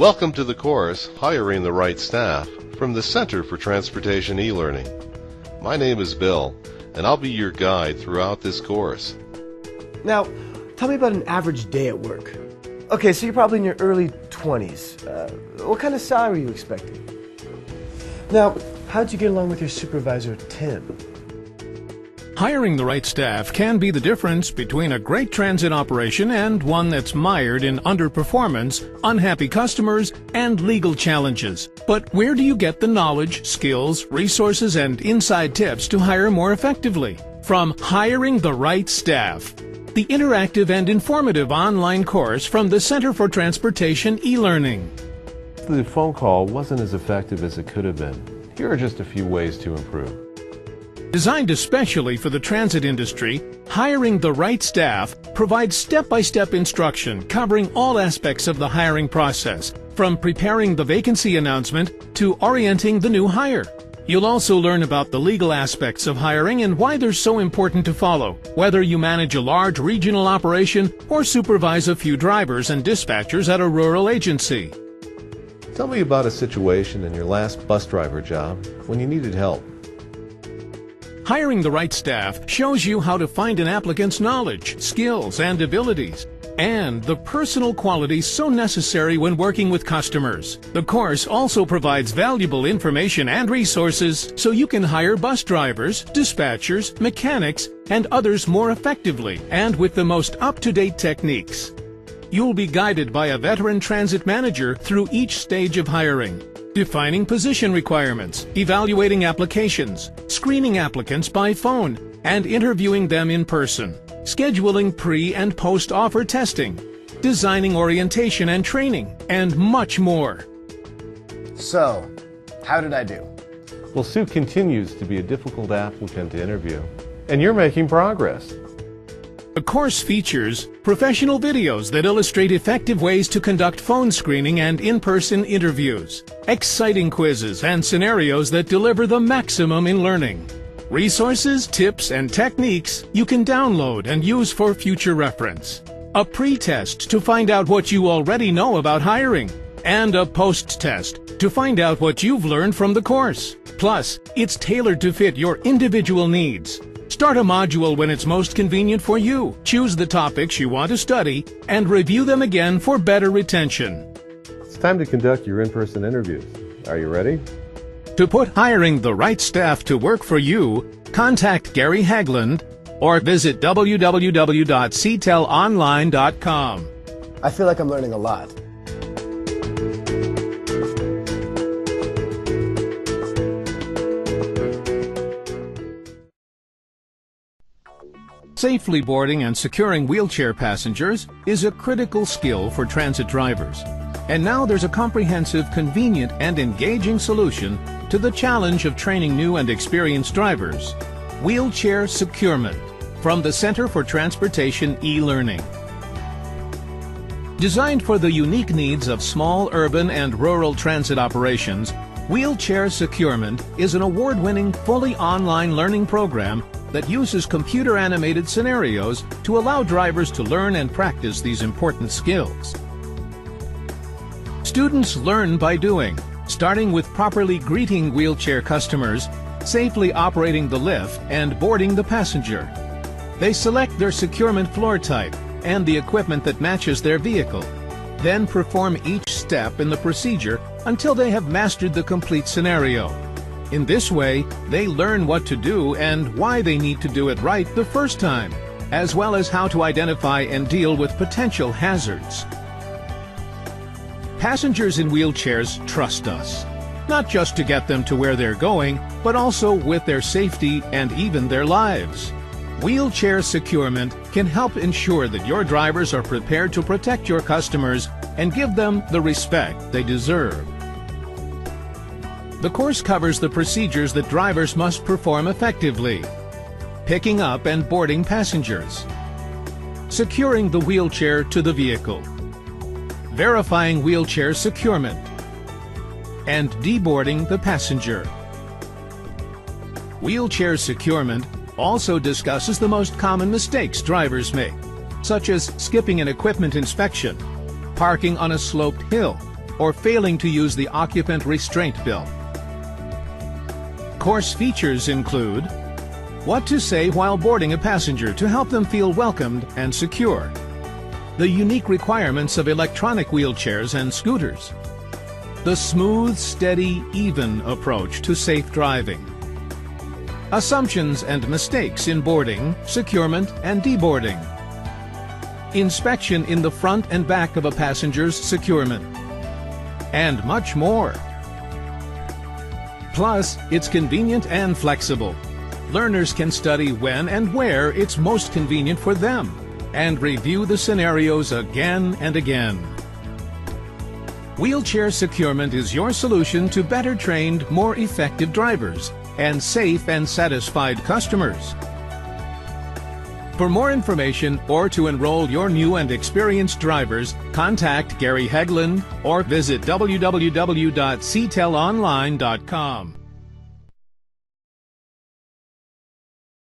Welcome to the course, Hiring the Right Staff, from the Center for Transportation e-Learning. My name is Bill, and I'll be your guide throughout this course. Now, tell me about an average day at work. Okay, so you're probably in your early 20s. What kind of salary are you expecting? Now, how'd you get along with your supervisor, Tim? Hiring the right staff can be the difference between a great transit operation and one that's mired in underperformance, unhappy customers, and legal challenges. But where do you get the knowledge, skills, resources, and inside tips to hire more effectively? From Hiring the Right Staff, the interactive and informative online course from the Center for Transportation e-Learning. The phone call wasn't as effective as it could have been. Here are just a few ways to improve. Designed especially for the transit industry, Hiring the Right Staff provides step-by-step instruction covering all aspects of the hiring process, from preparing the vacancy announcement to orienting the new hire. You'll also learn about the legal aspects of hiring and why they're so important to follow, whether you manage a large regional operation or supervise a few drivers and dispatchers at a rural agency. Tell me about a situation in your last bus driver job when you needed help. Hiring the Right Staff shows you how to find an applicant's knowledge, skills, and abilities, and the personal qualities so necessary when working with customers. The course also provides valuable information and resources so you can hire bus drivers, dispatchers, mechanics, and others more effectively and with the most up-to-date techniques. You'll be guided by a veteran transit manager through each stage of hiring, defining position requirements, evaluating applications, screening applicants by phone, and interviewing them in person, scheduling pre- and post-offer testing, designing orientation and training, and much more. So, how did I do? Well, Sue continues to be a difficult applicant to interview, and you're making progress. The course features professional videos that illustrate effective ways to conduct phone screening and in-person interviews, exciting quizzes and scenarios that deliver the maximum in learning, resources, tips, and techniques you can download and use for future reference, a pre-test to find out what you already know about hiring, and a post-test to find out what you've learned from the course. Plus, it's tailored to fit your individual needs. Start a module when it's most convenient for you. Choose the topics you want to study and review them again for better retention. It's time to conduct your in-person interviews. Are you ready? To put Hiring the Right Staff to work for you, contact Gary Hagland or visit www.ctelonline.com. I feel like I'm learning a lot. Safely boarding and securing wheelchair passengers is a critical skill for transit drivers. And now there's a comprehensive, convenient, and engaging solution to the challenge of training new and experienced drivers: wheelchair securement, from the Center for Transportation e-Learning. Designed for the unique needs of small urban and rural transit operations, Wheelchair Securement is an award-winning, fully online learning program that uses computer-animated scenarios to allow drivers to learn and practice these important skills. Students learn by doing, starting with properly greeting wheelchair customers, safely operating the lift, and boarding the passenger. They select their securement floor type and the equipment that matches their vehicle, then perform each step in the procedure until they have mastered the complete scenario. In this way, they learn what to do and why they need to do it right the first time, as well as how to identify and deal with potential hazards. Passengers in wheelchairs trust us, not just to get them to where they're going, but also with their safety and even their lives. Wheelchair Securement can help ensure that your drivers are prepared to protect your customers and give them the respect they deserve. The course covers the procedures that drivers must perform effectively: picking up and boarding passengers, securing the wheelchair to the vehicle, verifying wheelchair securement, and deboarding the passenger. Wheelchair Securement also discusses the most common mistakes drivers make, such as skipping an equipment inspection, parking on a sloped hill, or failing to use the occupant restraint belt. Course features include what to say while boarding a passenger to help them feel welcomed and secure, the unique requirements of electronic wheelchairs and scooters, the smooth, steady, even approach to safe driving, assumptions and mistakes in boarding, securement, and deboarding, inspection in the front and back of a passenger's securement, and much more. Plus, it's convenient and flexible. Learners can study when and where it's most convenient for them and review the scenarios again and again. Wheelchair securement is your solution to better trained, more effective drivers and safe and satisfied customers. For more information or to enroll your new and experienced drivers, contact Gary Hegland or visit www.ctelonline.com.